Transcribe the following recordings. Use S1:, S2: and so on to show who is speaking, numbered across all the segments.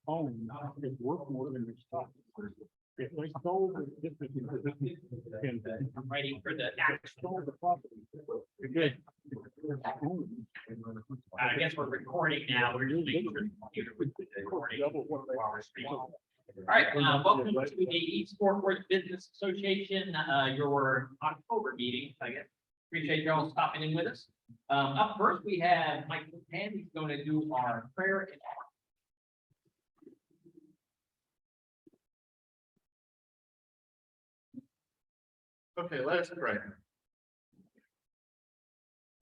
S1: own is worth more than their stock. If they sold it,
S2: I'm waiting for the action.
S1: sold the property.
S2: You're good. I guess we're recording now. We're just making sure the computer was recording while we're speaking. All right, welcome to the East Fort Worth Business Association, your October meeting, I guess. Appreciate y'all stopping in with us. Up first, we have Mike Pan. He's going to do our prayer and
S3: Okay, let's pray.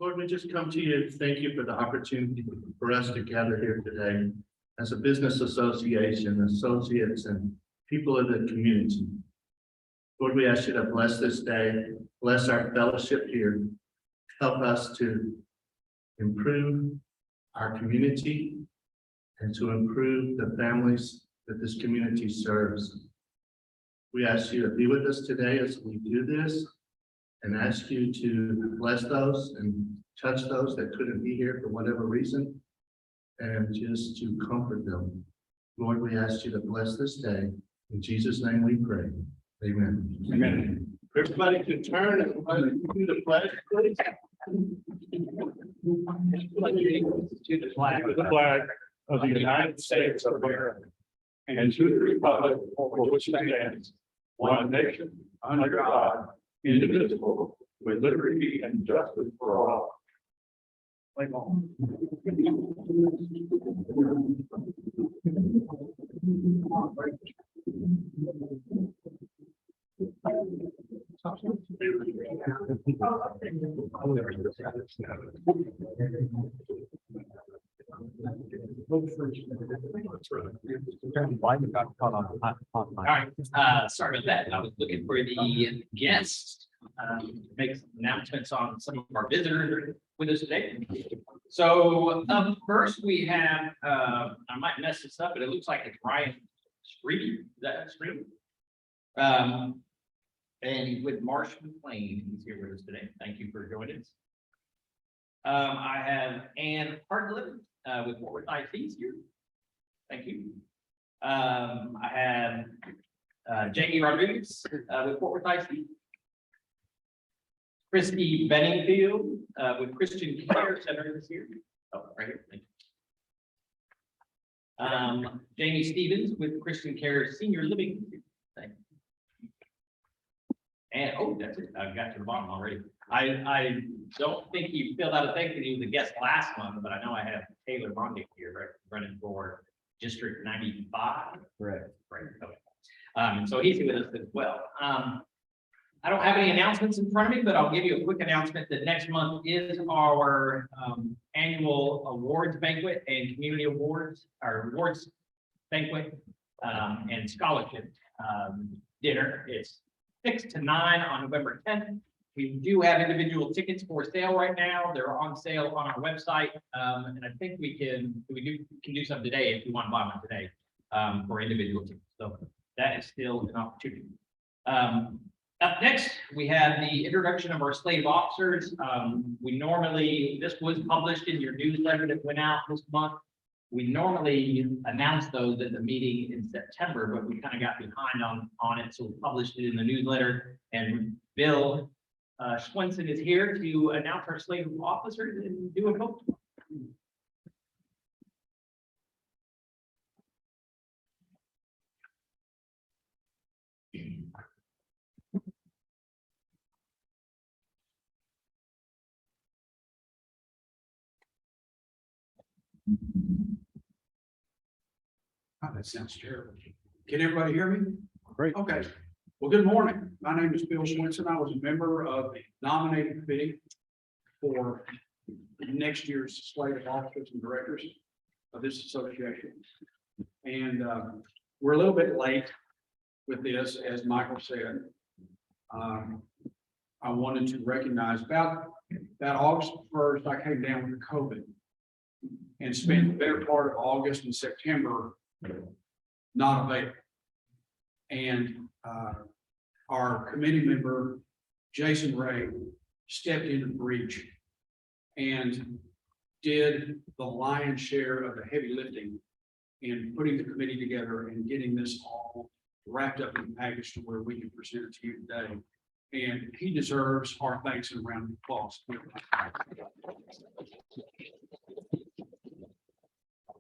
S3: Lord, we just come to you. Thank you for the opportunity for us to gather here today as a business association, associates, and people of the community. Lord, we ask you to bless this day, bless our fellowship here, help us to improve our community and to improve the families that this community serves. We ask you to be with us today as we do this and ask you to bless those and touch those that couldn't be here for whatever reason and just to comfort them. Lord, we ask you to bless this day. In Jesus' name we pray. Amen.
S1: Amen.
S3: Everybody can turn and do the pledge, please.
S2: to the flag.
S1: The flag of the United States of America and to the republic for which it stands, one nation, under God, indivisible, with liberty and justice for all.
S2: All right, sorry about that. I was looking for the guests. Make some announcements on some of our visitors with us today. So first we have, I might mess this up, but it looks like it's Ryan Street. Is that Street? And he's with Marsh McLean. He's here with us today. Thank you for joining us. I have Ann Hartlett with Fort Worth IT's here. Thank you. I have Jamie Rodriguez with Fort Worth IT. Christy Benningfield with Christian Care Center is here. Oh, right here. Thank you. Jamie Stevens with Christian Care Senior Living. Thank you. And oh, that's it. I've got to the bottom already. I don't think he filled out a thing because he was a guest last month, but I know I have Taylor Mondick here, right, running for District 95. Right. Right. Okay. And so he's here with us as well. I don't have any announcements in front of me, but I'll give you a quick announcement that next month is our annual awards banquet and community awards, our awards banquet and scholarship dinner. It's 6 to 9 on November 10th. We do have individual tickets for sale right now. They're on sale on our website. And I think we can do some today if you want to buy one today for individual tickets. So that is still an opportunity. Up next, we have the introduction of our slate of officers. This was published in your newsletter that went out this month. We normally announce those at the meeting in September, but we kind of got behind on it, so we published it in the newsletter. And Bill Swenson is here to announce our slate of officers and do a vote.
S4: Oh, that sounds terrible. Can everybody hear me?
S1: Great.
S4: Okay. Well, good morning. My name is Bill Swenson. I was a member of the nominating committee for next year's slate of officers and directors of this association. And we're a little bit late with this, as Michael said. I wanted to recognize about August 1st, I came down with COVID and spent the better part of August and September not available. And our committee member, Jason Ray, stepped into the breach and did the lion's share of the heavy lifting in putting the committee together and getting this all wrapped up in a package to where we can present it to you today. And he deserves our thanks and a round of applause.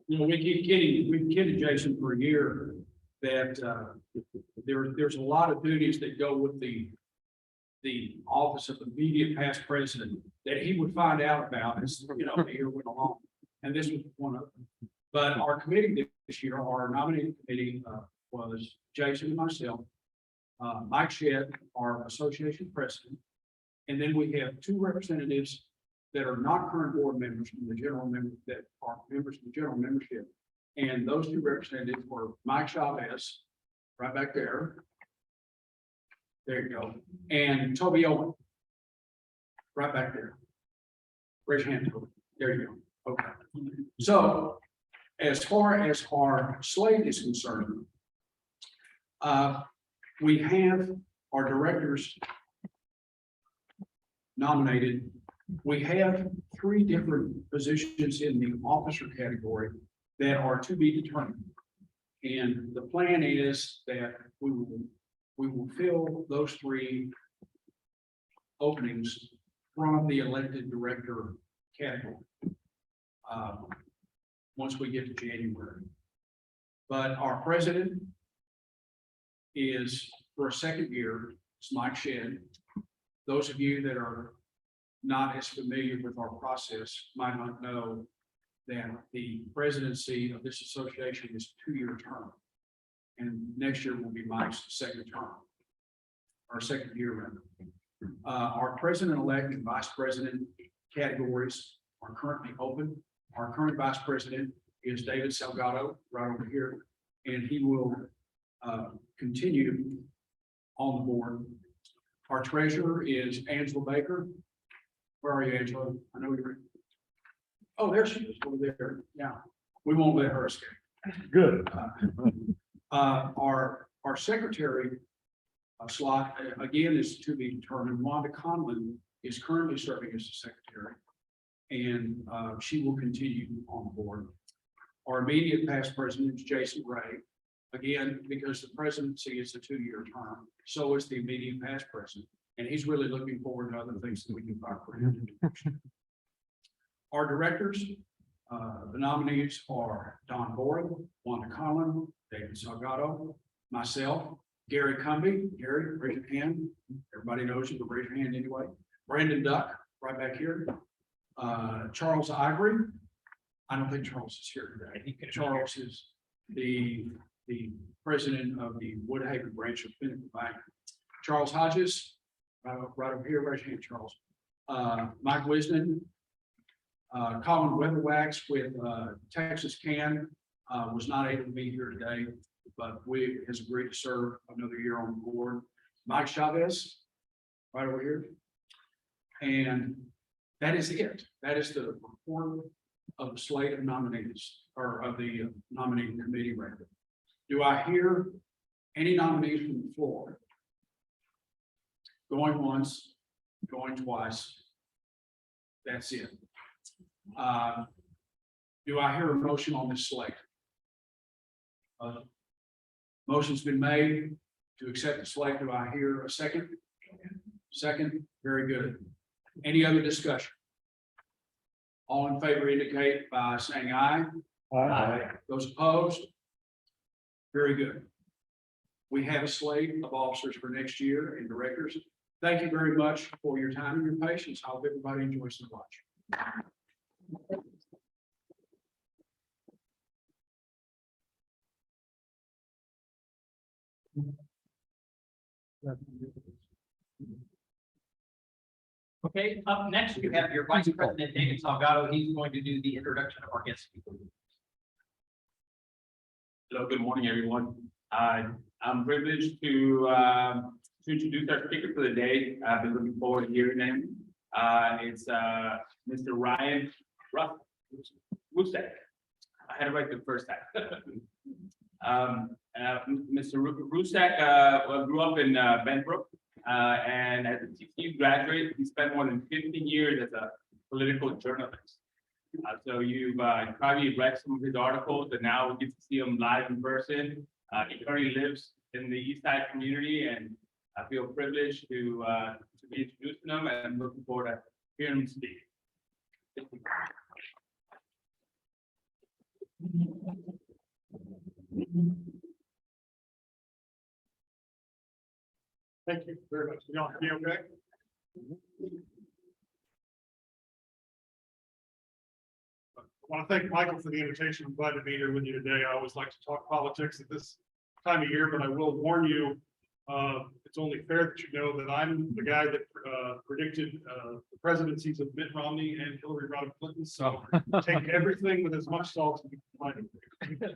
S4: You know, we've kidded Jason for a year that there's a lot of duties that go with the office of immediate past president that he would find out about as, you know, the year went along. And this was one of them. But our committee this year, our nominating committee was Jason and myself, Mike Shedd, our association president. And then we have two representatives that are not current board members from the general member that are members of the general membership. And those two representatives were Mike Chavez, right back there. There you go. And Toby Owen, right back there. Raise your hand, Toby. There you go. Okay. So as far as our slate is concerned, we have our directors nominated. We have three different positions in the officer category that are to be determined. And the plan is that we will fill those three openings from the elected director category. Once we get to January. But our president is for a second year, it's Mike Shedd. Those of you that are not as familiar with our process might not know that the presidency of this association is a 2-year term. And next year will be Mike's second term, or second year rather. Our president-elect and vice president categories are currently open. Our current vice president is David Salgado, right over here, and he will continue on the board. Our treasurer is Angela Baker. Where are you, Angela? I know you're. Oh, there she is, over there. Yeah, we won't let her escape.
S1: Good.
S4: Our secretary slot again is to be determined. Wanda Conlon is currently serving as the secretary, and she will continue on the board. Our immediate past president is Jason Ray. Again, because the presidency is a 2-year term, so is the immediate past president, and he's really looking forward to other things that we can find for him to do. Our directors, the nominees are Don Boren, Wanda Conlon, David Salgado, myself, Gary Cumby. Gary, raise your hand. Everybody knows you, but raise your hand anyway. Brandon Duck, right back here. Charles Ivory. I don't think Charles is here today. Charles is the president of the Woodhaven branch of Pinnacle Bank. Charles Hodges, right over here, raise your hand, Charles. Mike Wisden, Colin Weatherwax with Texas Can was not able to be here today, but has agreed to serve another year on the board. Mike Chavez, right over here. And that is it. That is the report of the slate of nominees, or of the nominating committee record. Do I hear any nominees from the floor? Going once, going twice. That's it. Do I hear a motion on this slate? Motion's been made to accept the slate. Do I hear a second? Second, very good. Any other discussion? All in favor indicate by saying aye.
S1: Aye.
S4: Those opposed? Very good. We have a slate of officers for next year and directors. Thank you very much for your time and your patience. I hope everybody enjoys the watch.
S2: Okay, up next, you have your Vice President, David Salgado. He's going to do the introduction of our guest speaker.
S5: Hello, good morning, everyone. I'm privileged to introduce our speaker for the day. I've been looking forward to hearing him. It's Mr. Ryan Rustak. I had it right the first time. Mr. Rustak grew up in Benbrook, and as a TCU graduate, he spent more than 15 years as a political journalist. So you've probably read some of his articles, and now we get to see him live in person. He currently lives in the East Side community, and I feel privileged to be introducing him, and I'm looking forward to hearing him speak.
S1: Thank you very much. Can y'all hear me okay? I want to thank Michael for the invitation. I'm glad to be here with you today. I always like to talk politics at this time of year, but I will warn you, it's only fair that you know that I'm the guy that predicted the presidencies of Mitt Romney and Hillary Rodham Clinton. So take everything with as much salt as you can find.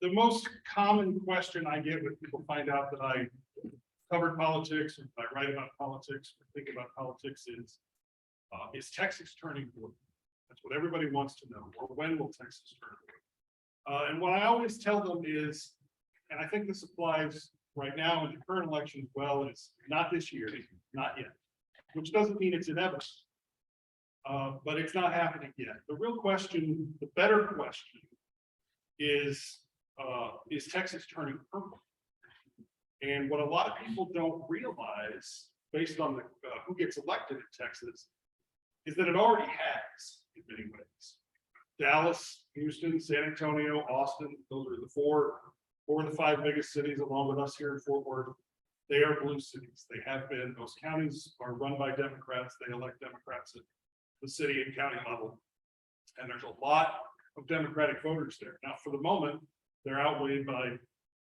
S1: The most common question I get when people find out that I covered politics, or I write about politics, or think about politics is Texas turning blue? That's what everybody wants to know. Or when will Texas turn blue? And what I always tell them is, and I think this applies right now in the current election as well, is not this year, not yet, which doesn't mean it's inevitable. But it's not happening yet. The real question, the better question is Texas turning purple? And what a lot of people don't realize, based on the who gets elected in Texas, is that it already has in many ways. Dallas, Houston, San Antonio, Austin, those are the four of the five biggest cities, along with us here in Fort Worth. They are blue cities. They have been. Those counties are run by Democrats. They elect Democrats at the city and county level. And there's a lot of Democratic voters there. Now, for the moment, they're outweighed by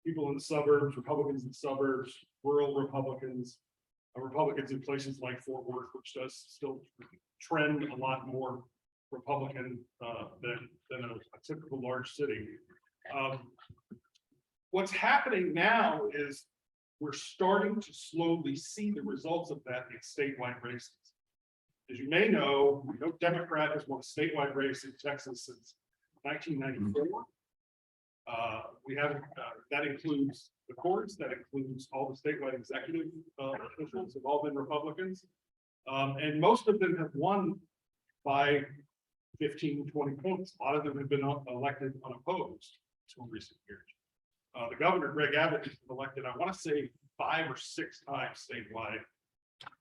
S1: people in the suburbs, Republicans in the suburbs, rural Republicans, Republicans in places like Fort Worth, which does still trend a lot more Republican than a typical large city. What's happening now is we're starting to slowly see the results of that in statewide races. As you may know, no Democrat has won a statewide race in Texas since 1994. We have that includes the courts, that includes all the statewide executive officials have all been Republicans. And most of them have won by 15, 20 points. A lot of them have been elected unopposed until recent years. The governor, Greg Abbott, has been elected, I want to say 5 or 6 times statewide.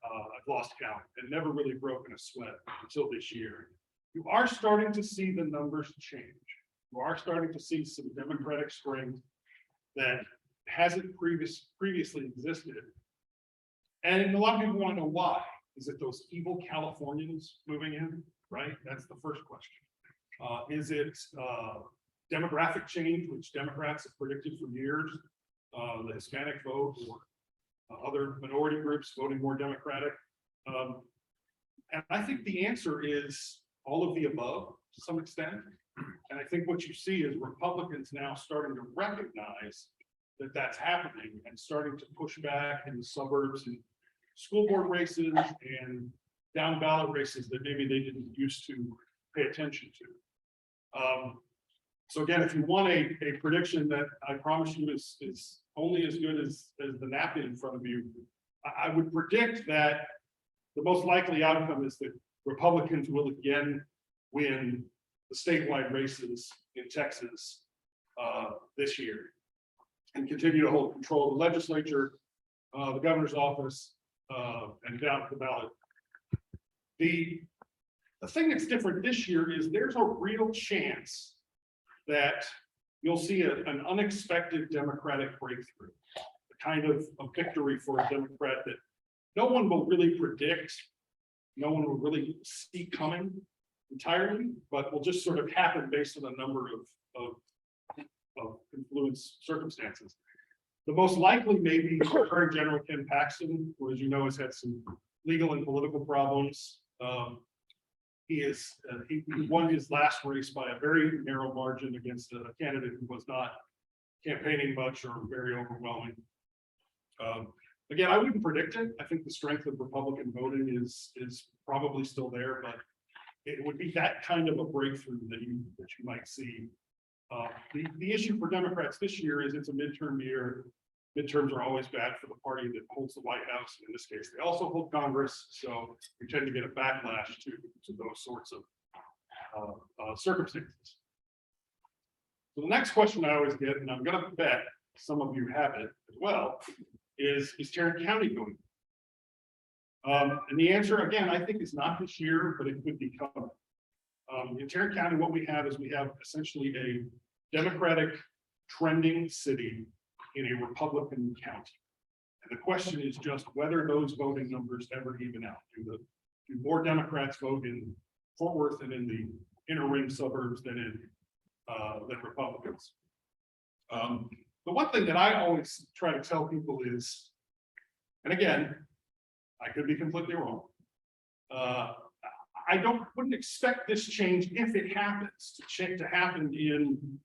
S1: I've lost count, and never really broken a sweat until this year. You are starting to see the numbers change. You are starting to see some Democratic strength that hasn't previously existed. And a lot of people want to know why. Is it those evil Californians moving in? Right? That's the first question. Is it demographic change, which Democrats have predicted for years? The Hispanic vote, or other minority groups voting more Democratic? And I think the answer is all of the above to some extent. And I think what you see is Republicans now starting to recognize that that's happening and starting to push back in the suburbs and school board races and down ballot races that maybe they didn't used to pay attention to. So again, if you want a prediction that I promise you is only as good as the napkin in front of you, I would predict that the most likely outcome is that Republicans will again win the statewide races in Texas this year and continue to hold control of the legislature, the governor's office, and down to the ballot. The thing that's different this year is there's a real chance that you'll see an unexpected Democratic breakthrough, a kind of a victory for a Democrat that no one will really predict, no one will really see coming entirely, but will just sort of happen based on a number of influence circumstances. The most likely may be current General Ken Paxton, who, as you know, has had some legal and political problems. He won his last race by a very narrow margin against a candidate who was not campaigning much or very overwhelming. Again, I wouldn't predict it. I think the strength of Republican voting is probably still there, but it would be that kind of a breakthrough that you might see. The issue for Democrats this year is it's a midterm year. Midterms are always bad for the party that holds the White House. In this case, they also hold Congress, so we tend to get a backlash to those sorts of circumstances. So the next question I always get, and I'm gonna bet some of you have it as well, is Tarrant County going? And the answer, again, I think is not this year, but it could be coming. In Tarrant County, what we have is we have essentially a Democratic trending city in a Republican county. And the question is just whether those voting numbers ever even out. Do more Democrats vote in Fort Worth and in the inner ring suburbs than Republicans? The one thing that I always try to tell people is, and again, I could be completely wrong. I wouldn't expect this change, if it happens, to happen in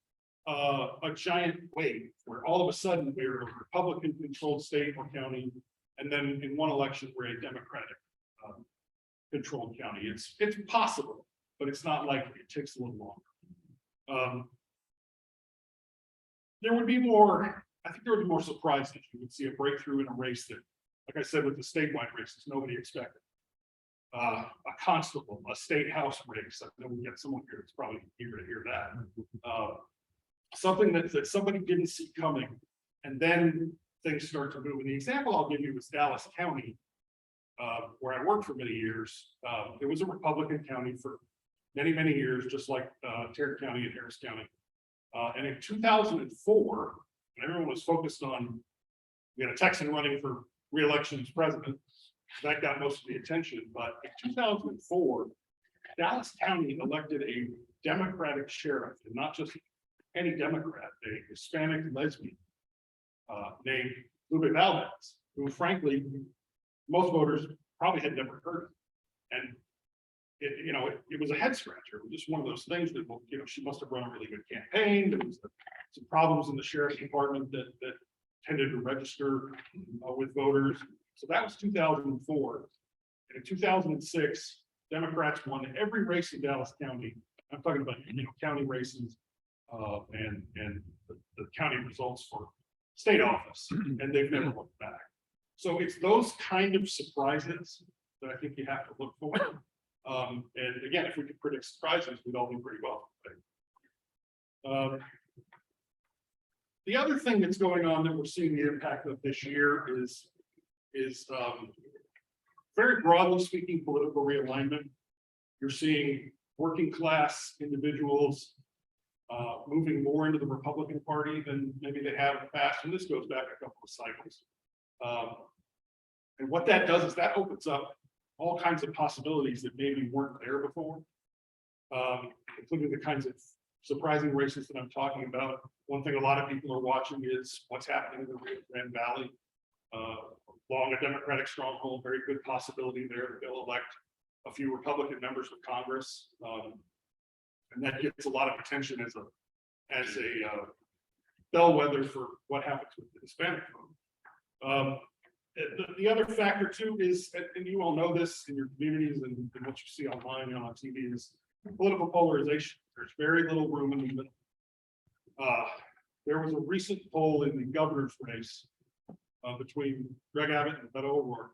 S1: a giant wave where all of a sudden we're a Republican controlled state or county, and then in one election we're a Democratic controlled county. It's possible, but it's not likely. It takes a little longer. There would be more, I think there would be more surprises. You would see a breakthrough in a race that, like I said, with the statewide races, nobody expected. A constable, a state house race. I know we get someone here that's probably eager to hear that. Something that somebody didn't see coming, and then things start to move. And the example I'll give you is Dallas County, where I worked for many years. It was a Republican county for many, many years, just like Tarrant County and Harris County. And in 2004, everyone was focused on, we had a Texan running for re-election as president. That got most of the attention. But in 2004, Dallas County elected a Democratic sheriff, and not just any Democrat, a Hispanic lesbian named Lupe Valdez, who frankly, most voters probably had never heard of. And it was a head scratcher. It was just one of those things that, she must have run a really good campaign. There was some problems in the sheriff's department that tended to register with voters. So that was 2004. And in 2006, Democrats won every race in Dallas County. I'm talking about county races and the county results for state office, and they've never looked back. So it's those kind of surprises that I think you have to look for. And again, if we could predict surprises, we'd all do pretty well. The other thing that's going on that we're seeing the impact of this year is very broadly speaking, political realignment. You're seeing working class individuals moving more into the Republican Party than maybe they have in the past, and this goes back a couple of cycles. And what that does is that opens up all kinds of possibilities that maybe weren't there before, including the kinds of surprising races that I'm talking about. One thing a lot of people are watching is what's happening in the Rio Grande Valley. Long a Democratic stronghold, very good possibility there that they'll elect a few Republican members of Congress. And that gets a lot of attention as a bellwether for what happens with the Hispanic vote. The other factor too is, and you all know this in your communities and what you see online and on TV, is political polarization. There's very little room in the middle. There was a recent poll in the governor's race between Greg Abbott and Beto O'Rourke,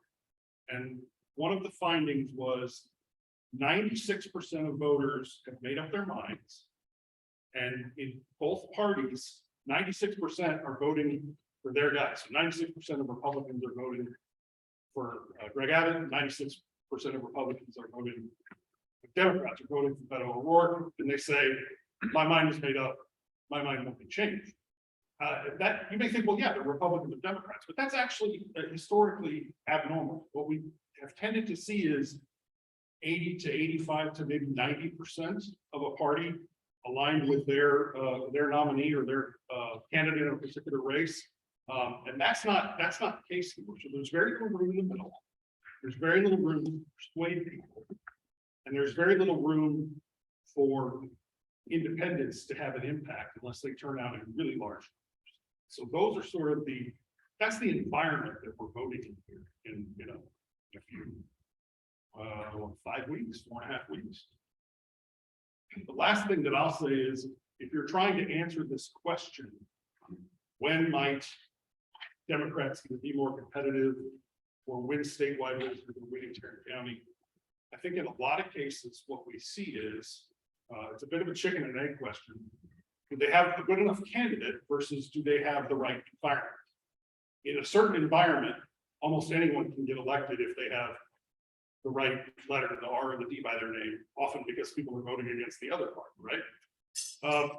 S1: and one of the findings was 96% of voters have made up their minds, and in both parties, 96% are voting for their guys. So 96% of Republicans are voting for Greg Abbott, 96% of Republicans are voting, Democrats are voting for Beto O'Rourke, and they say, my mind is made up, my mind won't be changed. That you may think, well, yeah, they're Republicans and Democrats, but that's actually historically abnormal. What we have tended to see is 80 to 85 to maybe 90% of a party aligned with their nominee or their candidate in a particular race. And that's not the case here. So there's very little room in the middle. There's very little room to persuade people. And there's very little room for independents to have an impact unless they turn out in really large numbers. So those are sort of that's the environment that we're voting in here in a few 5 weeks, 4.5 weeks. The last thing that I'll say is, if you're trying to answer this question, when might Democrats either be more competitive or win statewide races or winning Tarrant County? I think in a lot of cases, what we see is It's a bit of a chicken and egg question. Do they have a good enough candidate versus do they have the right environment? In a certain environment, almost anyone can get elected if they have the right letter, the R or the D by their name, often because people are voting against the other party, right?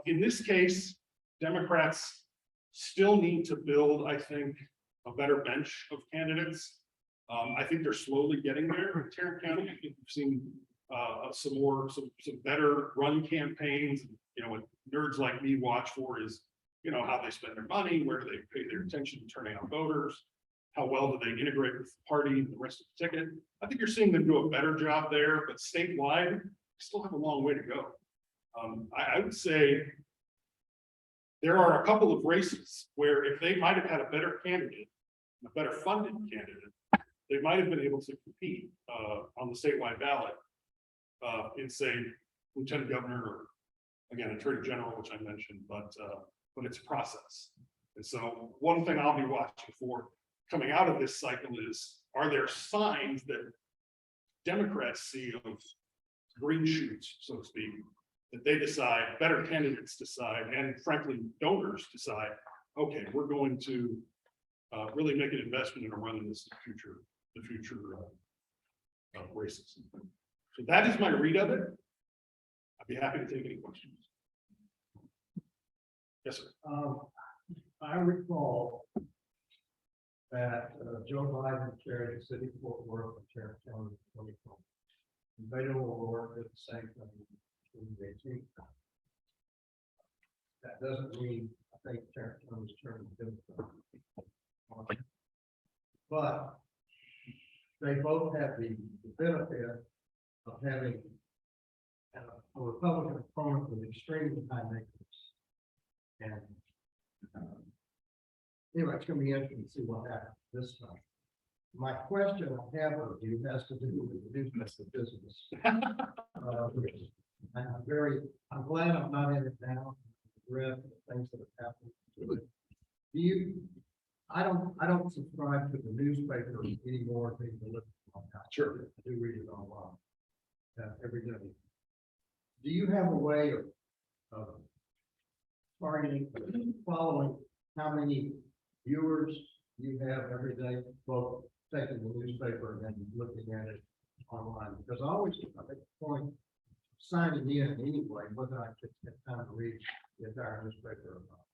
S1: In this case, Democrats still need to build, I think, a better bench of candidates. I think they're slowly getting there in Tarrant County. I think we've seen some better run campaigns. You know, what nerds like me watch for is, you know, how they spend their money, where do they pay their attention to turning out voters, how well do they integrate with the party and the rest of the ticket. I think you're seeing them do a better job there, but statewide, we still have a long way to go. I would say there are a couple of races where if they might have had a better candidate, a better funded candidate, they might have been able to compete on the statewide ballot in, say, lieutenant governor or, again, attorney general, which I mentioned, but it's a process. And so one thing I'll be watching for coming out of this cycle is, are there signs that Democrats see of green shoots, so to speak, that they decide, better candidates decide, and frankly, donors decide, okay, we're going to really make an investment in running this future races. So that is my read of it. I'd be happy to take any questions. Yes, sir.
S6: I recall that Joe Biden chaired the city of Fort Worth and Tarrant County in 2020. Beto O'Rourke did the same thing in 2018. That doesn't mean I think Tarrant County's turning Democrat. But they both have the benefit of having a Republican opponent with extremely high negatives. And anyway, it's going to be interesting to see what happens this time. My question I have for you has to do with the business of business. I'm glad I'm not in it now. Read the things that have happened. I don't subscribe to the newspaper anymore.
S1: Sure.
S6: I do read it online every day. Do you have a way of targeting, following how many viewers you have every day, both taking the newspaper and then looking at it online? Because I always make the point of signing in anyway, whether I get time to read the entire newspaper or not.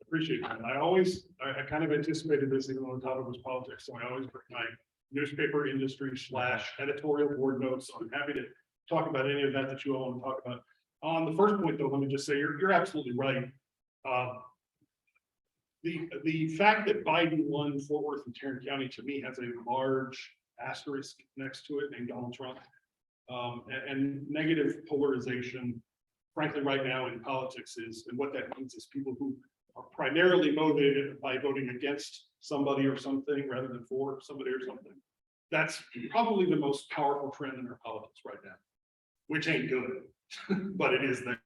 S1: Appreciate that. I kind of anticipated this, even though the topic was politics. So I always bring my newspaper industry / editorial board notes. So I'm happy to talk about any of that you all want to talk about. On the first point, though, let me just say you're absolutely right. The fact that Biden won Fort Worth and Tarrant County, to me, has a large asterisk next to it named Donald Trump. And negative polarization, frankly, right now in politics and what that means is people who are primarily motivated by voting against somebody or something rather than for somebody or something. That's probably the most powerful trend in our politics right now, which ain't good, but it is there.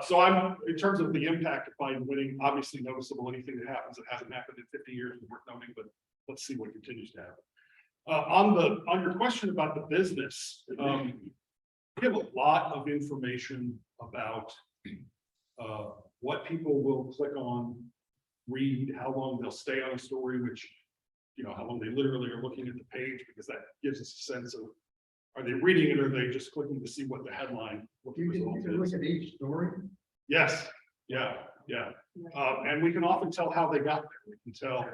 S1: So I'm, in terms of the impact of Biden winning, obviously noticeable. Anything that happens that hasn't happened in 50 years is worth noting, but let's see what continues to happen. On your question about the business, we have a lot of information about what people will click on, read, how long they'll stay on a story, which, you know, how long they literally are looking at the page, because that gives us a sense of, are they reading it or are they just clicking to see what the headline, what the
S6: You
S1: result
S6: can look
S1: is?
S6: at each story.
S1: Yes, yeah. And we can often tell how they got there. We can tell,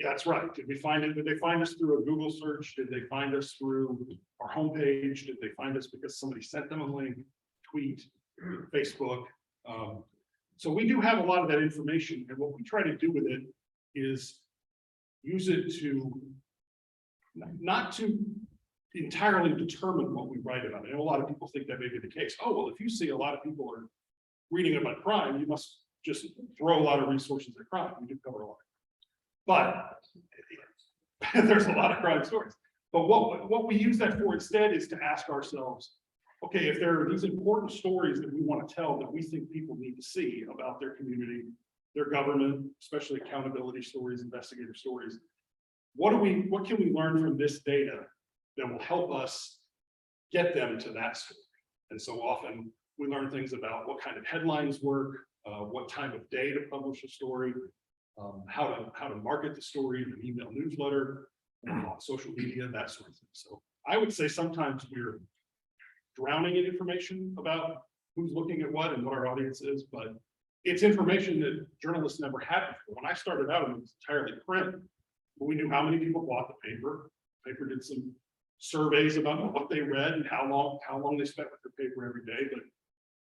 S1: that's right. Did we find it? Did they find us through a Google search? Did they find us through our homepage? Did they find us because somebody sent them a link, tweet, Facebook? So we do have a lot of that information, and what we try to do with it is use it to not to entirely determine what we write about. And a lot of people think that may be the case. Oh, well, if you see a lot of people are reading about crime, you must just throw a lot of resources at crime. We do cover a lot. But there's a lot of crime stories. But what we use that for instead is to ask ourselves, okay, if there are these important stories that we want to tell that we think people need to see about their community, their government, especially accountability stories, investigative stories, what can we learn from this data that will help us get them to that story. And so often we learn things about what kind of headlines work, what time of day to publish a story, how to market the story in an email newsletter, on social media, that sort of thing. So I would say sometimes we're drowning in information about who's looking at what and what our audience is, but it's information that journalists never had before. When I started out, it was entirely print. We knew how many people bought the paper. The paper did some surveys about what they read and how long they spent with their paper every day. But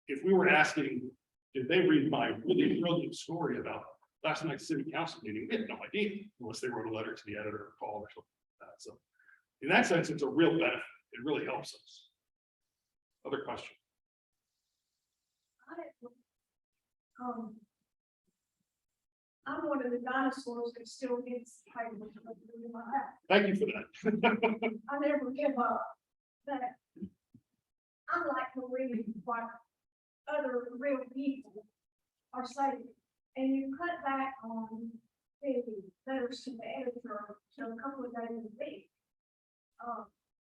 S1: if we were asking, did they read my really brilliant story about last night's city council meeting? We had no idea unless they wrote a letter to the editor or call or something like that. So in that sense, it's a real benefit. It really helps us. Other question?
S7: I'm one of the dinosaurs that still gets paper in my house.
S1: Thank you for that.
S7: I never give up. But I like to read what other real people are saying. And you cut back on the letters to the editor to a couple of days a week.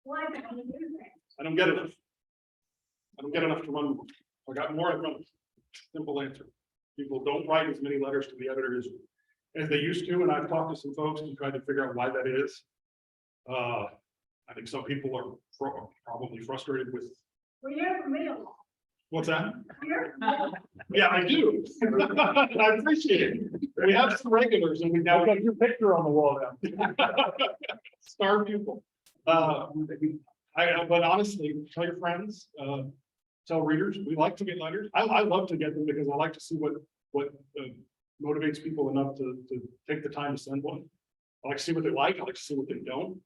S7: Why don't you do that?
S1: I don't get enough. I don't get enough to run. I got more to run. Simple answer. People don't write as many letters to the editor as they used to, and I've talked to some folks and tried to figure out why that is. I think some people are probably frustrated with.
S7: Well, you ever mail?
S1: What's that?
S7: You're.
S1: Yeah, I do. I appreciate it. We have some regulars and we now got your picture on the wall now. Star pupil. But honestly, tell your friends, tell readers, we like to get letters. I love to get them because I like to see what motivates people enough to take the time to send one. I like to see what they like. I like to see what they don't.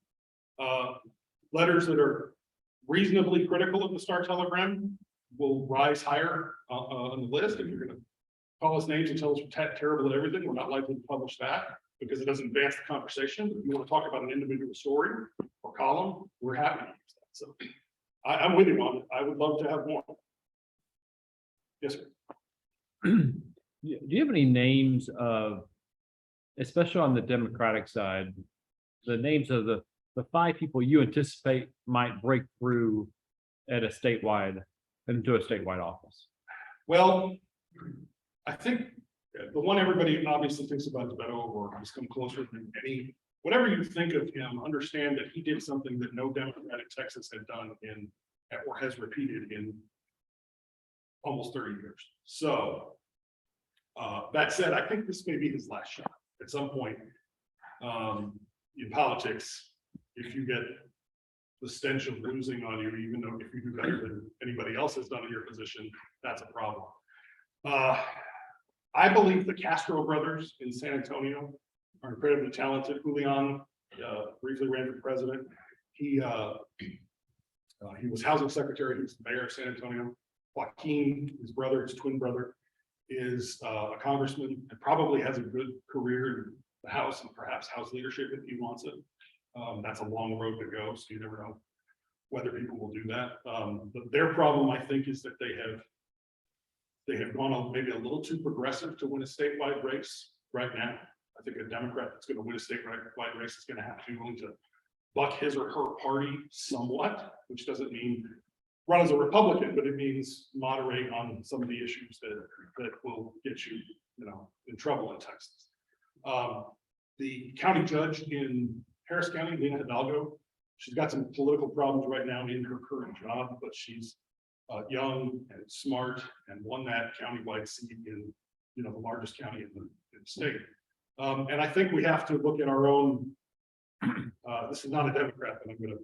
S1: Letters that are reasonably critical of the Star Telegram will rise higher on the list. If you're going to call us names and tell us we're terrible at everything, we're not likely to publish that because it doesn't advance the conversation. If you want to talk about an individual story or column, we're happy to use that. So I'm with you on it. I would love to have more. Yes, sir.
S8: Do you have any names of, especially on the Democratic side, the names of the 5 people you anticipate might break through at a statewide, into a statewide office?
S1: Well, I think the one everybody obviously thinks about is Beto O'Rourke. He's come closer than any. Whatever you think of him, understand that he did something that no Democrat in Texas had done or has repeated in almost 30 years. So that said, I think this may be his last shot at some point. In politics, if you get the stench of losing on you, even though if you do better than anybody else has done in your position, that's a problem. I believe the Castro brothers in San Antonio are incredibly talented. Julian briefly ran for president. He was housing secretary. He was the mayor of San Antonio. Joaquin, his brother, his twin brother, is a congressman and probably has a good career in the House and perhaps House leadership if he wants it. That's a long road to go, so you never know whether people will do that. But their problem, I think, is that they have gone on maybe a little too progressive to win a statewide race right now. I think a Democrat that's going to win a statewide race is going to have to be willing to buck his or her party somewhat, which doesn't mean run as a Republican, but it means moderate on some of the issues that will get you, in trouble in Texas. The county judge in Harris County, Lena Hidalgo, she's got some political problems right now in her current job, but she's young and smart and won that countywide seat in, the largest county in the state. And I think we have to look at our own. This is not a Democrat, but I'm going to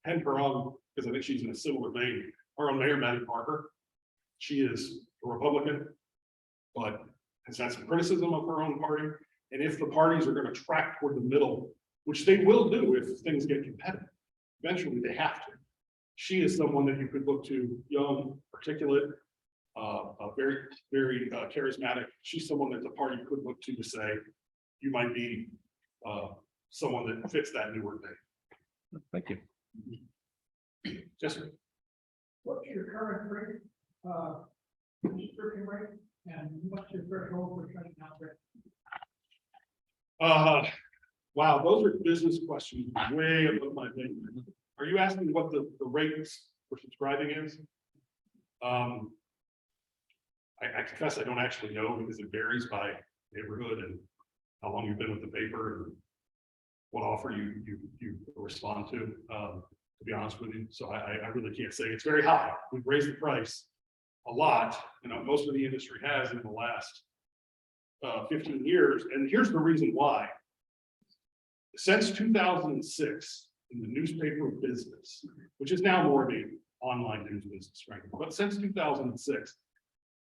S1: pen her on because I think she's in a similar vein. Our own Mayor Mattie Parker, she is a Republican, but has had some criticism of her own party. And if the parties are going to track toward the middle, which they will do if things get competitive, eventually they have to. She is someone that you could look to, young, articulate, very, very charismatic. She's someone that the party could look to say, you might be someone that fits that newer thing.
S8: Thank you.
S1: Yes, sir.
S6: What's your current rate, subscription rate, and what's your threshold for shutting down rate?
S1: Wow, those are business questions way above my pay grade. Are you asking what the rates for subscribing is. I confess I don't actually know because it varies by neighborhood and how long you've been with the paper and what offer you respond to be honest with you. So I really can't say. It's very high. We've raised the price a lot, most of the industry has in the last 15 years. And here's the reason why. Since 2006, in the newspaper business, which is now more of an online news business, frankly, but since 2006,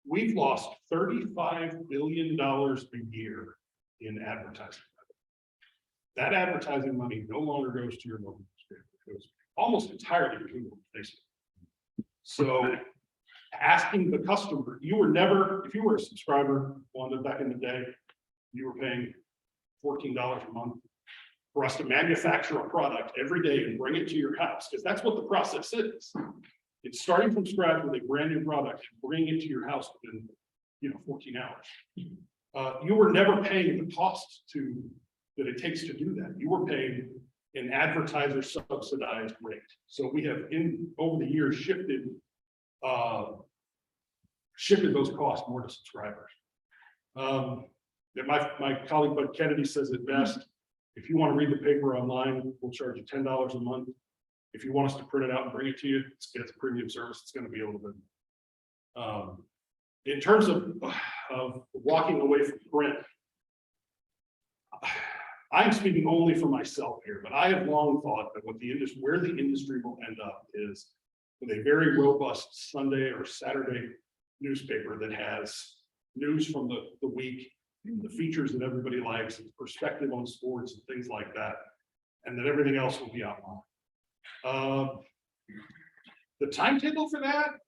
S1: we've lost $35 billion a year in advertising. That advertising money no longer goes to your local newspaper. It goes almost entirely to Google, basically. So asking the customer, you were never, if you were a subscriber, Wanda, back in the day, you were paying $14 a month for us to manufacture a product every day and bring it to your house, because that's what the process is. It's starting from scratch with a brand new product and bringing it to your house within, 14 hours. You were never paying the cost that it takes to do that. You were paying an advertiser subsidized rate. So we have over the years shifted those costs more to subscribers. My colleague Bud Kennedy says it best. If you want to read the paper online, we'll charge you $10 a month. If you want us to print it out and bring it to you, it's a premium service. It's going to be a little bit. In terms of walking away from print, I'm speaking only for myself here, but I have long thought that where the industry will end up is with a very robust Sunday or Saturday newspaper that has news from the week, the features that everybody likes, and perspective on sports and things like that, and that everything else will be online. The timetable for that,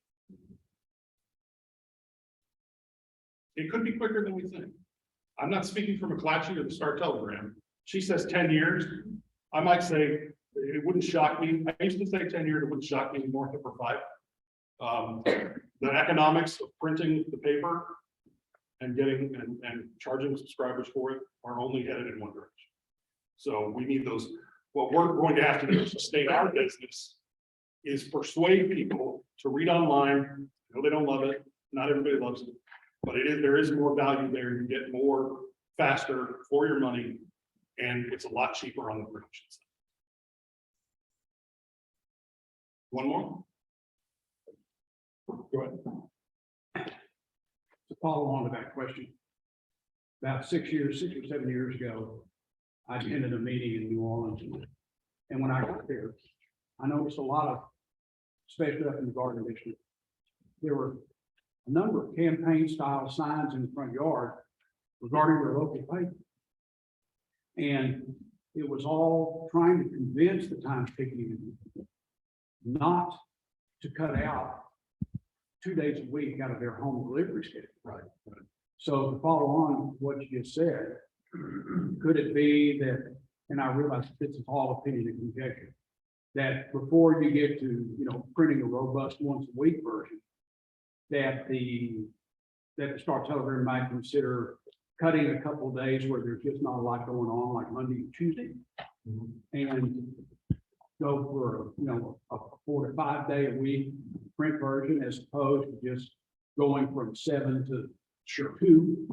S1: it could be quicker than we think. I'm not speaking for McClatchy or the Star Telegram. She says 10 years. I might say it wouldn't shock me. I used to say 10 years, it wouldn't shock me anymore for 5. The economics of printing the paper and getting and charging subscribers for it are only headed in one direction. So we need those. What we're going to have to do to sustain our business is persuade people to read online. I know they don't love it. Not everybody loves it, but there is more value there. You get more faster for your money, and it's a lot cheaper on the production side. One more. Go ahead.
S4: To follow on to that question. About 6 or 7 years ago, I attended a meeting in New Orleans. And when I got there, I noticed a lot of, especially up in the Garden District, there were a number of campaign style signs in the front yard regarding their local paper. And it was all trying to convince the Times Picayune not to cut out 2 days a week out of their home delivery schedule.
S1: Right.
S4: So to follow on what you just said, could it be that, and I realize this is all opinion and conjecture, that before you get to, printing a robust once a week version, that the Star Telegram might consider cutting a couple of days where there's just not a lot going on, like Monday and Tuesday, and go for, a 4 to 5 day a week print version as opposed to just going from 7 to 2.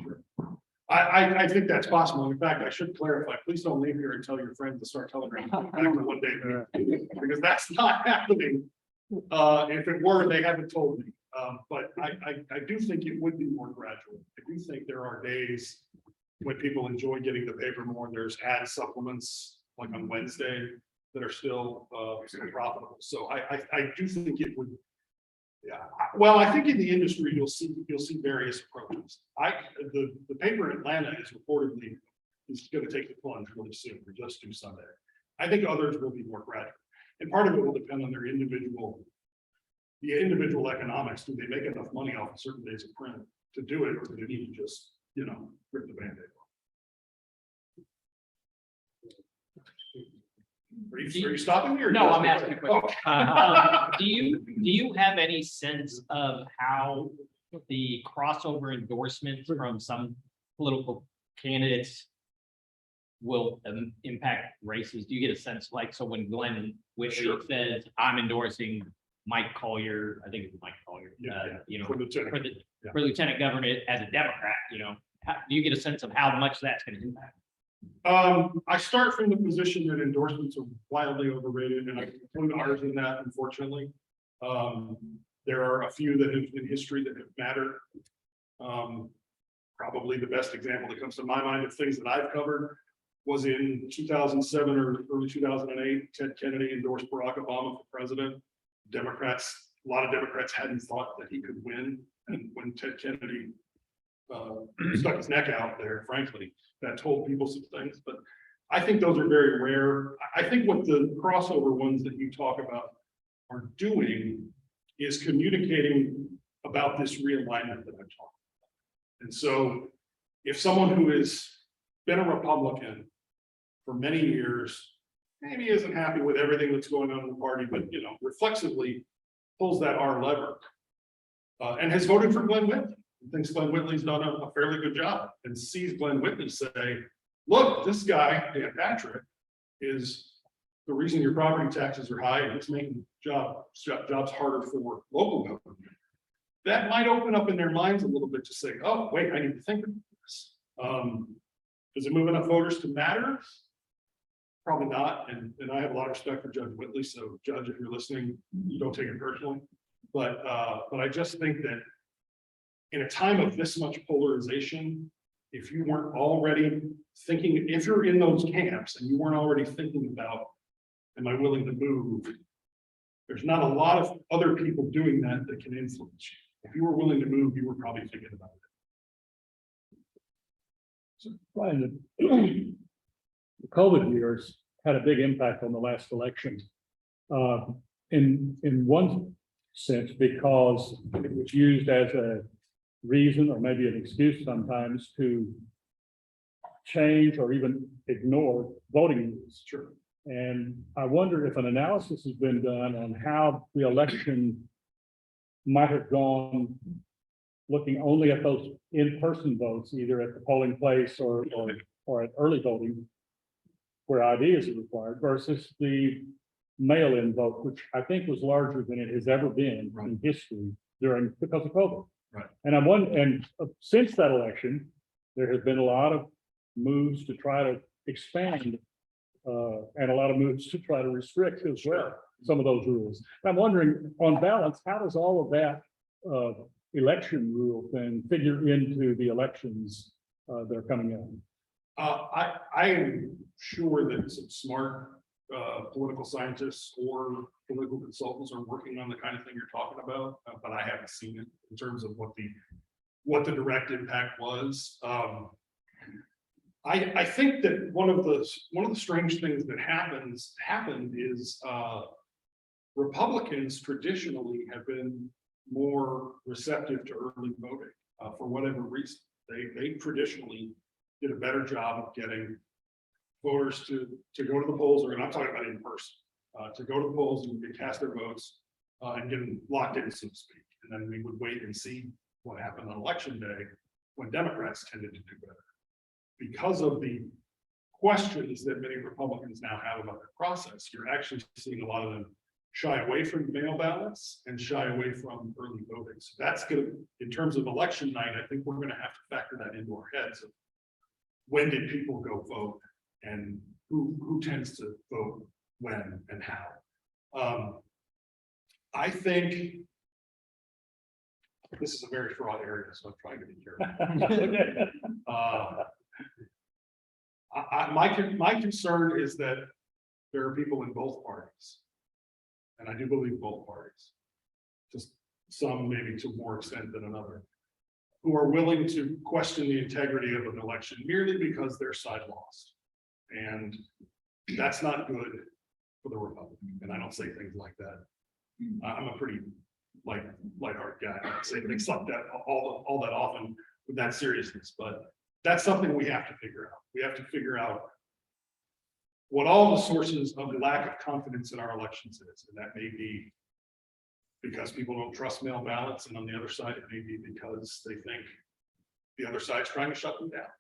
S1: I think that's possible. In fact, I should clarify, please don't leave here and tell your friends to start Telegram back to 1 day, because that's not happening. If it were, they haven't told me. But I do think it would be more gradual. I do think there are days when people enjoy getting the paper more. There's ad supplements like on Wednesday that are still profitable. So I do think it would. Yeah, well, I think in the industry you'll see various approaches. The paper in Atlanta is reportedly going to take the plunge really soon. Or just do Sunday. I think others will be more gradual, and part of it will depend on the individual economics. Do they make enough money off of certain days of print to do it, or do they need to just rip the Band-Aid off? Are you stopping me or?
S2: No, I'm asking a question.
S1: Oh.
S2: Do you have any sense of how the crossover endorsements from some political candidates will impact races? Do you get a sense so when Glenn Whitley says, I'm endorsing Mike Collier, I think it's Mike Collier, you know,
S1: For the
S2: for
S1: tenant.
S2: the, for lieutenant governor as a Democrat, you know, do you get a sense of how much that's gonna impact?
S1: I start from the position that endorsements are wildly overrated, and I include ours in that, unfortunately. There are a few that have in history that have mattered. Probably the best example that comes to my mind of things that I've covered was in 2007 or early 2008, Ted Kennedy endorsed Barack Obama for president. Democrats, a lot of Democrats hadn't thought that he could win, and when Ted Kennedy stuck his neck out there, frankly, that told people some things, but I think those are very rare. I think what the crossover ones that you talk about are doing is communicating about this realignment that I'm talking about. And so if someone who has been a Republican for many years, maybe isn't happy with everything that's going on in the party, but, you know, reflexively pulls that R lever and has voted for Glenn Whitley, thinks Glenn Whitley's done a fairly good job, and sees Glenn Whitley say, look, this guy, Dan Patrick, is the reason your property taxes are high, and it's making jobs harder for local government. That might open up in their minds a little bit to say, oh, wait, I need to think about this. Does it move enough voters to matter? Probably not, and I have a lot of respect for Judge Whitley, so Judge, if you're listening, you don't take it personally. But I just think that in a time of this much polarization, if you weren't already thinking, if you're in those camps and you weren't already thinking about, am I willing to move? There's not a lot of other people doing that that can influence you. If you were willing to move, you were probably thinking about it.
S9: Brian, the COVID years had a big impact on the last election. In one sense, because it was used as a reason or maybe an excuse sometimes to change or even ignore voting rules.
S1: Sure.
S9: And I wonder if an analysis has been done on how the election might have gone, looking only at those in-person votes, either at the polling place or at early voting, where ID is required, versus the mail-in vote, which I think was larger than it has ever been in history because of COVID.
S1: Right.
S9: And since that election, there has been a lot of moves to try to expand and a lot of moves to try to restrict as well some of those rules. I'm wondering, on balance, how does all of that election rule thing figure into the elections that are coming in?
S1: I am sure that some smart political scientists or political consultants are working on the kind of thing you're talking about, but I haven't seen it in terms of what the direct impact was. I think that one of the strange things that happened is Republicans traditionally have been more receptive to early voting for whatever reason. They traditionally did a better job of getting voters to go to the polls, or I'm talking about in person, to go to the polls and cast their votes and get them locked in, so to speak. And then we would wait and see what happened on election day when Democrats tended to do better. Because of the questions that many Republicans now have about the process, you're actually seeing a lot of them shy away from mail ballots and shy away from early voting. So that's going to, in terms of election night, I think we're going to have to factor that into our heads of when did people go vote and who tends to vote when and how. I think this is a very fraught area, so I'm trying to be careful. My concern is that there are people in both parties, and I do believe both parties, just some maybe to more extent than another, who are willing to question the integrity of an election merely because their side lost. And that's not good for the Republican. And I don't say things like that. I'm a pretty lighthearted guy. I don't say things like that all that often with that seriousness, but that's something we have to figure out. We have to figure out what all the sources of lack of confidence in our elections is. And that may be because people don't trust mail ballots, and on the other side, it may be because they think the other side's trying to shut them down.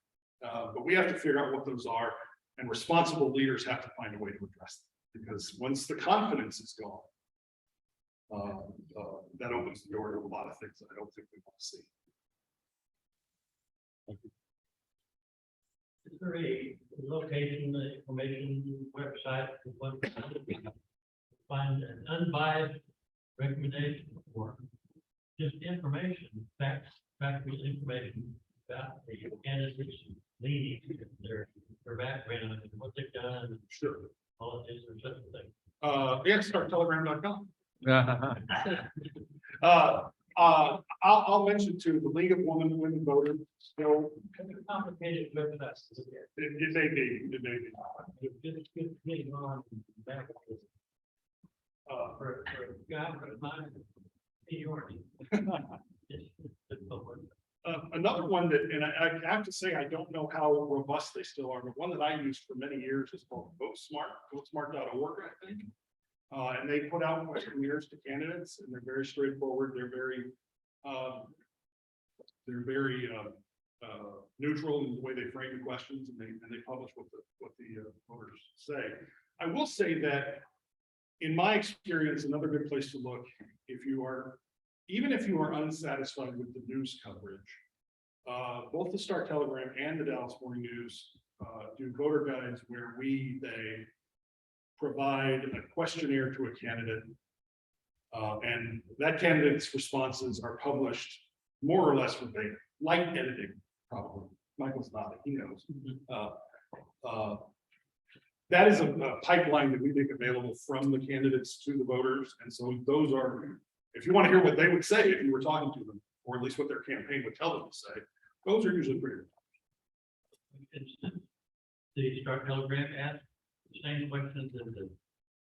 S1: But we have to figure out what those are, and responsible leaders have to find a way to address them. Because once the confidence is gone, that opens the door to a lot of things that I don't think we want to see.
S6: Is there a location, information, website, find an unbiased recommendation or just information, factual information about the candidates leading their background and what they've done,
S1: Sure.
S6: politics or such a thing?
S1: Yeah, starttelegram.com. I'll mention too, the League of Women Voters, still,
S6: Complicated website.
S1: it may be,
S6: Just getting on back. For a guy with my seniority.
S1: Another one that, and I have to say, I don't know how robust they still are, but one that I used for many years is called votesmart.org, I think. And they put out questionnaires to candidates, and they're very straightforward. They're very neutral in the way they frame the questions, and they publish what the voters say. I will say that, in my experience, another good place to look, even if you are unsatisfied with the news coverage, both the Star Telegram and the Dallas Morning News do voter guides where they provide a questionnaire to a candidate. And that candidate's responses are published more or less verbatim, light editing, probably. Michael's nodding, he knows. That is a pipeline that we make available from the candidates to the voters. And so those are, if you want to hear what they would say if you were talking to them, or at least what their campaign would tell them to say, those are usually pretty.
S6: The Star Telegram ask the same questions as the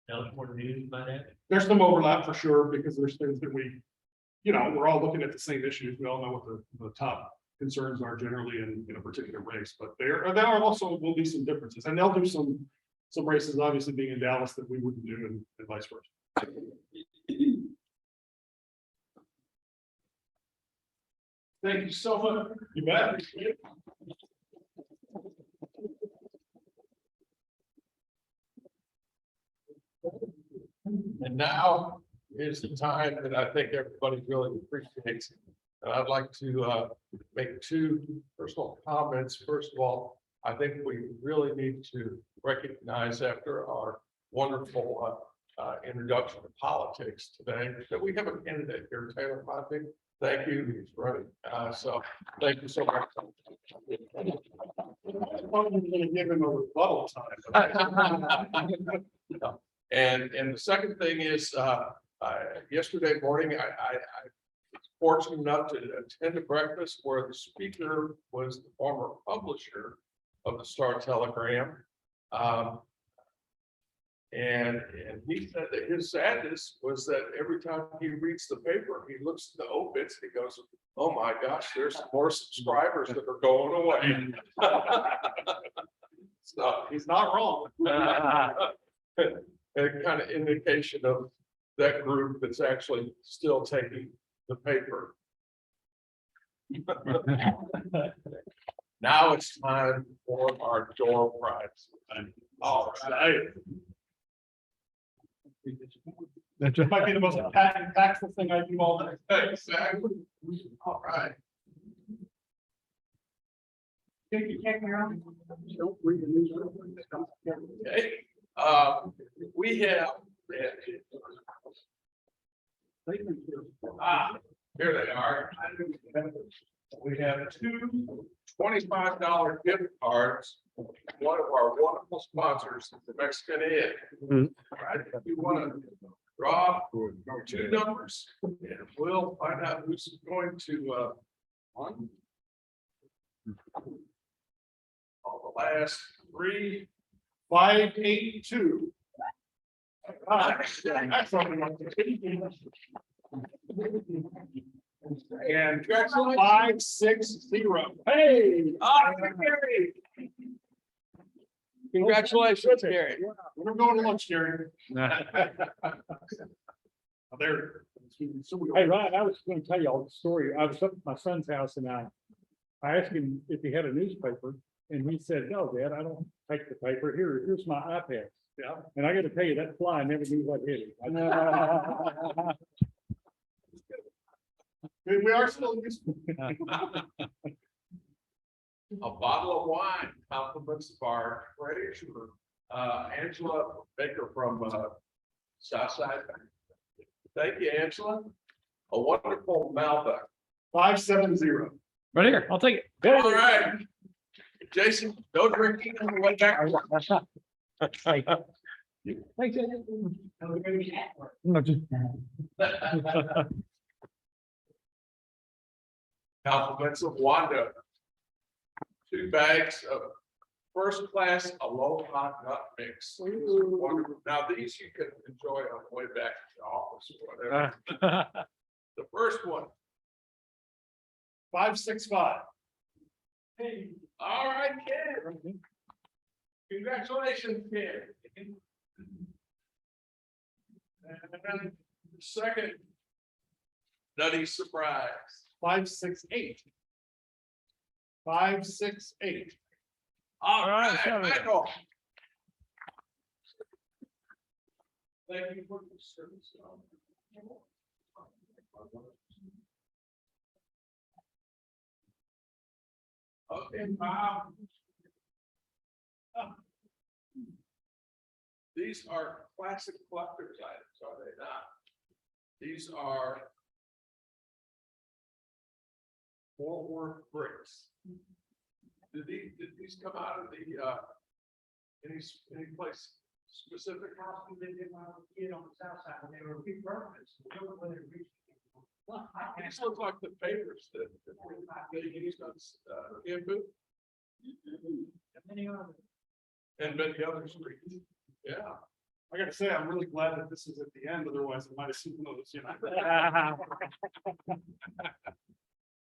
S6: Dallas Morning News by that?
S1: There's some overlap for sure, because there's things that we're all looking at the same issues. We all know what the top concerns are generally in a particular race, but there are also will be some differences, and they'll do some races, obviously being in Dallas, that we wouldn't do, and vice versa. Thank you so much. You bet.
S10: And now is the time that I think everybody really appreciates. And I'd like to make two personal comments. First of all, I think we really need to recognize, after our wonderful introduction to politics today, that we have a candidate here, Taylor Ponting. Thank you. He's running. So thank you so much.
S1: I'm going to give him a rebuttal time.
S10: And the second thing is, yesterday morning, I was fortunate enough to attend a breakfast where the speaker was the former publisher of the Star Telegram. And he said that his sadness was that every time he reads the paper, he looks at the obits and he goes, "Oh my gosh, there's more subscribers that are going away." So
S1: He's not wrong.
S10: a kind of indication of that group that's actually still taking the paper. Now it's time for our door prize.
S1: All right.
S8: That's
S1: It might be the most impactful thing I do all day.
S10: Exactly. All right.
S1: You can't hear him? Don't read the news.
S10: Okay. We have. Here they are. We have two $25 gift cards. One of our wonderful sponsors, the Mexican Inn. Right, if you want to draw two numbers, and we'll find out who's going to one. All the last three.
S1: 582. And
S10: Congratulations.
S1: 560. Hey.
S10: Gary. Congratulations, Gary.
S1: We're going to lunch, Gary. There.
S9: Hey, Ryan, I was going to tell you all the story. I was up at my son's house and I asked him if he had a newspaper, and he said, "No, Dad, I don't take the paper, here's my iPad.
S4: Yeah.
S9: And I gotta tell you, that fly never knew what hit it.
S10: We are still using. A bottle of wine compliments of our treasurer, Angela Baker from, Southside. Thank you, Angela. A wonderful Malbec.
S4: 570.
S8: Right here, I'll take it.
S10: All right. Jason, no drinking on the way back.
S8: Thanks.
S10: Compliments of Wanda. 2 bags of first class Aloha nut mix. Wonderful. Now, these you can enjoy on the way back to the office or whatever. The first one.
S4: 565.
S10: All right, Ken. Congratulations, Ken. And then the second nutty surprise.
S4: 568. 568.
S10: All
S8: right,
S10: right,
S8: seven.
S10: Michael. Thank you for your service. Okay, Bob. These are classic collector's items, are they not? These are Fort Worth bricks. Did these come out of the, any place specific?
S6: They did my kid on the south side, and they were refurbished.
S10: These look like the papers that they used on, Cambodia and many other streets. Yeah.
S4: I gotta say, I'm really glad that this is at the end, otherwise I might have seen those,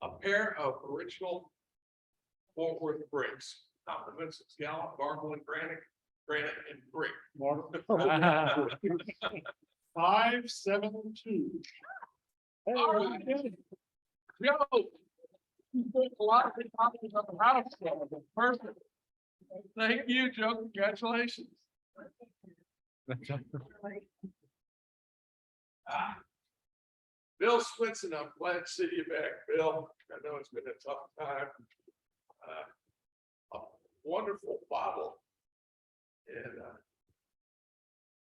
S10: A pair of original Fort Worth bricks, compliments of scallop, marble, and granite, and brick.
S4: 572.
S10: All right. Joe. A lot of big copies of the house. Perfect. Thank you, Joe. Congratulations. Bill Swinson, I'm glad to see you back, Bill. I know it's been a tough time. A wonderful bottle. And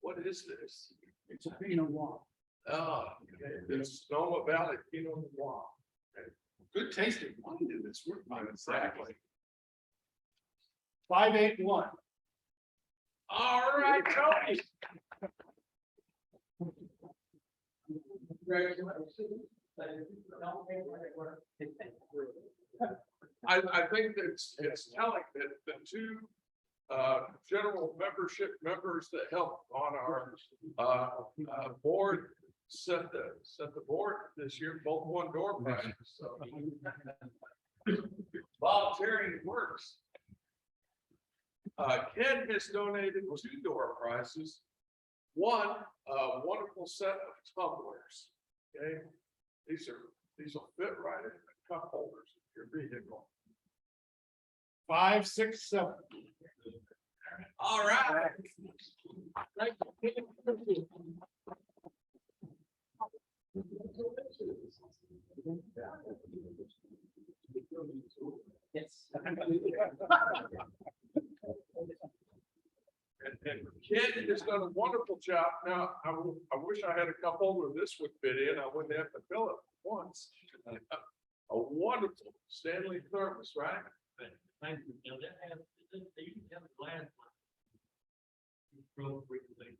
S10: what is this?
S4: It's a Pinot Noir.
S10: Oh, it's Sonoma Valley Pinot Noir.
S4: Good tasting wine in this work.
S10: Exactly.
S4: 581.
S10: All right, Tony. I think it's telling that the 2 general membership members that helped on our board set the board this year, both won door prizes. So volunteering works. Ken has donated 2 door prizes. One, a wonderful set of tumblers. Okay, these will fit right in the cup holders of your vehicle.
S4: 567.
S10: All right.
S2: Yes.
S10: And Ken has done a wonderful job. Now, I wish I had a cup holder this would fit in. I wouldn't have to fill it once. A wonderful Stanley thermos, right?
S2: Thank you. Now that has, they used to have a glass one.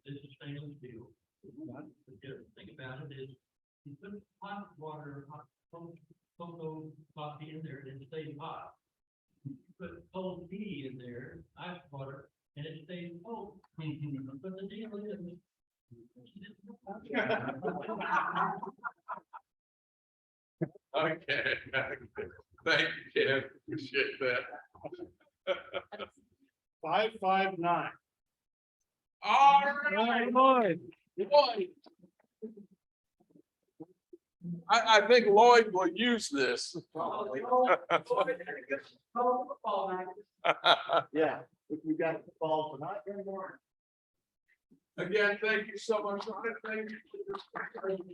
S2: This is stainless steel. The thing about it is, you put hot water, hot cocoa coffee in there, and it stays hot. You put cold tea in there, ice water, and it stays cold. But the deal is.
S10: Okay. Thank you, Ken. Appreciate that.
S4: 559.
S10: All right. Boy. I think Lloyd will use this.
S6: Yeah. if we got the ball tonight anymore.
S10: Again, thank you so much, Ryan. Thank you.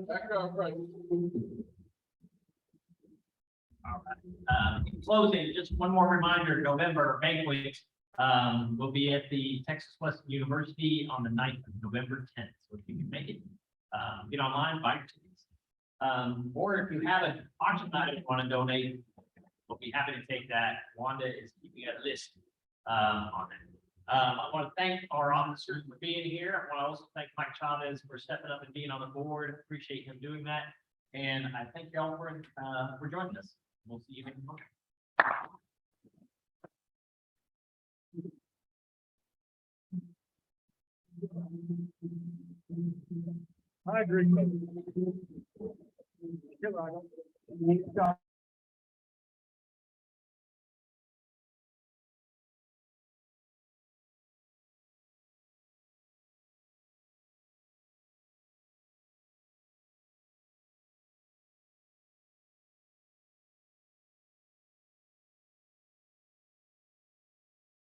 S10: Back up, right.
S2: In closing, just one more reminder, November banquet will be at the Texas Western University on the 9th of November 10th. So if you can make it, get online, buy your tickets. Or if you have an auction item you want to donate, we'll be happy to take that. Wanda is keeping a list on it. I want to thank our officers for being here. I want to also thank Mike Chavez for stepping up and being on the board. Appreciate him doing that. And I thank y'all for joining us. We'll see you next month.
S9: I agree.